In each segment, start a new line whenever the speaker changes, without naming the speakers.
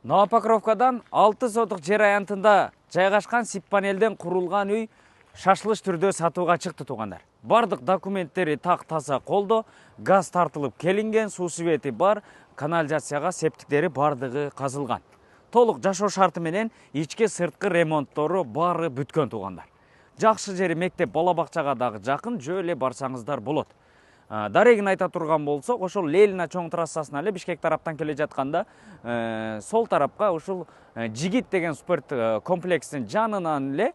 Новопокровкадан 6 сотық жер аянтында жайгашкан сип панелден курулган үй шашылыш түрдө сатууга чыкты туугандар. Бардык документтери так таза колдо, газ тартылып келинген, суу свети бар, канализацияга септиктери бардыгы казылган. Толук жашоо шарты менен ички сырткы ремонттору баары бүткөн туугандар. Жакшы жери мектеп бала бакчага дагы жакын, жөө эле барсаңыздар болот. Дарегин айта турган болсок, ошол Ленина чоң трассасына эле Бишкек тараптан келе жатканда сол тарапка ушул Жигит деген спорт комплексинин жанынан эле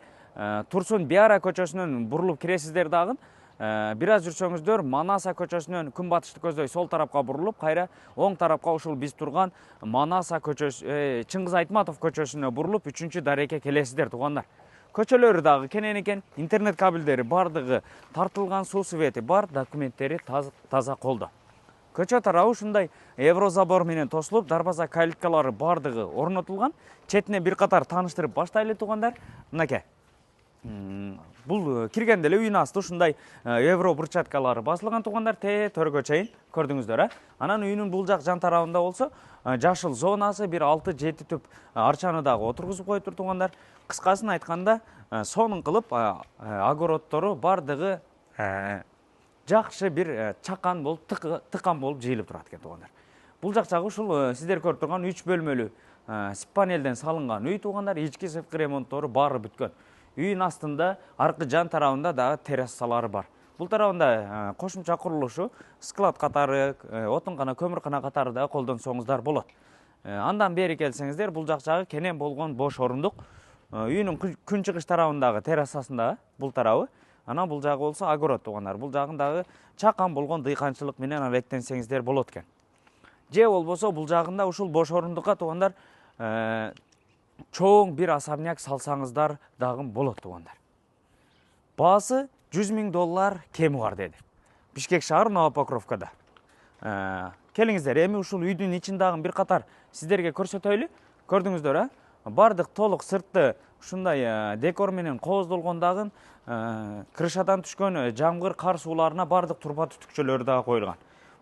Турсун Биара көчөсүнөн бурулуп киресиздер дагы. Бир аз жүрсөңүздөр Манаса көчөсүнөн күнбатышты көздөй сол тарапка бурулуп, кайра оң тарапка ушул биз турган Манаса көчөсү, Чыңгыз Айтматов көчөсүнө бурулуп 3-чү дарекке келесиздер туугандар. Көчөлөрү дагы кенен экен, интернет кабелдери бардыгы тартылган, суу свети бар, документтери таза колдо. Көчө тарабы ушундай Еврозабор менен тосулуп, дарбаза калиткалары бардыгы орнотулган. Четине бир катар тааныштырып баштайлы туугандар. Мынакей. Бул киргенде эле үйүнүн асты ушундай евро брусчаткалары басылган туугандар, төргө чейин көрдүңүздөр. Анан үйүнүн бул жак жан тарабында болсо жашыл зонасы, бир 6-7 түп арчаны дагы отургузуп коюптур туугандар. Кыскасын айтканда, сонун кылып огородтору бардыгы жакшы бир чакан болуп, тыкан болуп жыйылып турат экен туугандар. Бул жак жагы ушул сиздер көрүп турган 3 бөлмөлүү сип панелден салынган үй туугандар, ички сырткы ремонттору баары бүткөн. Үйүн астында аркы жан тарабында дагы террасалары бар. Бул тарабында кошумча курулушу, склад катары, отунгана, көмүркана катары да колдонсоңуздар болот. Андан бери келсеңиздер, бул жак жагы кенен болгон бош орундук. Үйүнүн күнчыгыш тарабындагы террасасында бул тарабы, анан бул жагы болсо огород туугандар. Бул жагын дагы чакан болгон дыйканчылык менен алектенсеңиздер болот экен. Же болбосо бул жагында ушул бош орундукка туугандар чоң бир особняк салсаңыздар дагы болот туугандар. Баасы $100,000 кеми бар деди. Бишкек шаар Новопокровкада. Келиңиздер, эми ушул үйдүн ичин дагы бир катар сиздерге көрсөтөйлү. Көрдүңүздөр, бардык толук сыртты ушундай декор менен кооздолгон дагы, крышадан түшкөн жамгыр, кар сууларына бардык турба түтүкчөлөрү дагы коюлган.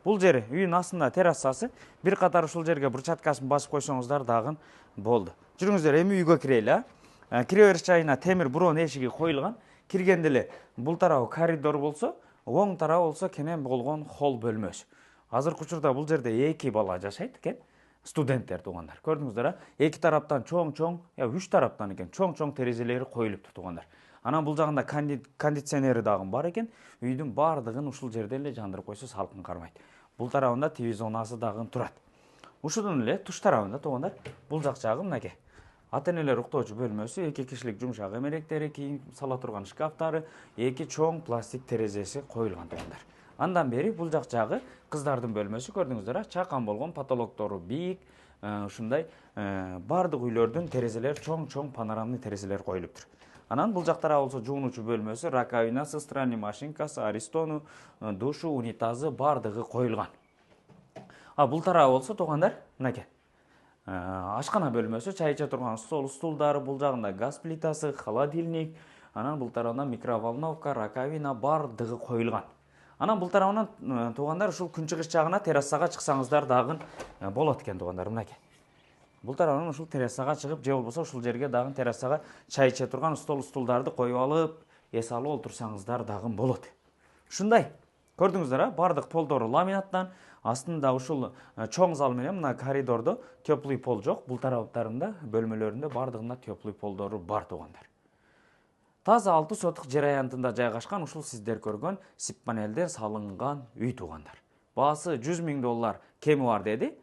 Бул жери үйүнүн астында террасасы, бир катар ушул жерге брусчаткасын басып койсоңуздар дагы болду. Жүрүңүздөр, эми үйгө кирели. Кире бериш жайына темир бурон эшиги коюлган. Киргенде эле бул тарабы коридор болсо, оң тарабы болсо кенен болгон холл бөлмөсү. Азыркы учурда бул жерде 2 бала жашайт экен, студенттер туугандар. Көрдүңүздөр, 2 тараптан чоң-чоң, 3 тараптан экен, чоң-чоң терезелери коюлуптур туугандар. Анан бул жагында кондиционери дагы бар экен. Үйдүн бардыгын ушул жерде эле жандырып койсо салкын кармайт. Бул тарабында ТВ зонасы дагы турат. Ушунун эле туш тарабында туугандар, бул жак жагы мынакей. Ата-энелер уктоочу бөлмөсү, 2 кишилик жумшак эмеректери, кийим сала турган шкафтары, 2 чоң пластик терезеси коюлган туугандар. Андан бери бул жак жагы кыздардын бөлмөсү, көрдүңүздөр, чакан болгон, потолоктору бийик, ушундай бардык үйлөрдүн терезелери чоң-чоң панорамный терезелер коюлуптур. Анан бул жактара болсо жуунуучу бөлмөсү, раковинасы, стиральный машинкасы, аристону, душу, унитазы бардыгы коюлган. Бул тарабы болсо туугандар, мынакей. Ашкана бөлмөсү, чай иче турган стол, стулдары, бул жагында газ плитасы, холодильник, анан бул тарабында микроволновка, раковина бардыгы коюлган. Анан бул тарабынан туугандар ушул күнчыгыш жагына террасага чыксаңыздар дагы болот экен туугандар, мынакей. Бул тарабынан ушул террасага чыгып, же болбосо ушул жерге дагы террасага чай иче турган стол, стулдарды коюп алып, эс алып олтурсаңыздар дагы болот. Ушундай. Көрдүңүздөр, бардык полдору ламинаттан, астында ушул чоң зал менен мына коридордо теплый пол жок. Бул тараптарында, бөлмөлөрүндө бардыгында теплый полдору бар туугандар. Таза 6 сотук жер аянтында жайгашкан ушул сиздер көргөн сип панелден салынган үй туугандар. Баасы $100,000 кеми бар деди.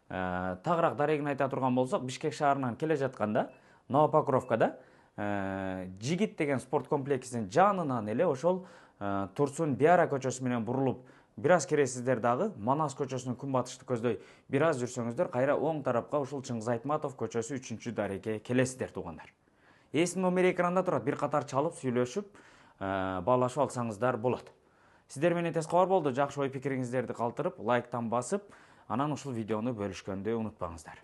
Тагыраак дарегин айта турган болсок, Бишкек шаарынан келе жатканда Новопокровкада Жигит деген спорт комплексинин жанынан эле ошол Турсун Биара көчөсү менен бурулуп, бир аз киресиздер дагы, Манас көчөсүнүн күнбатышты көздөй бир аз жүрсөңүздөр, кайра оң тарапка ушул Чыңгыз Айтматов көчөсү 3-чү дарекке келесиздер туугандар. Эсин номери экранда турат, бир катар чалып, сүйлөшүп, баалашып алсаңыздар болот. Сиздер менен тез кабар болду. Жакшы ой пикириңиздерди калтырып, лайктан басып, анан ушул видеону бөлүшкөндү унутпаңыздар.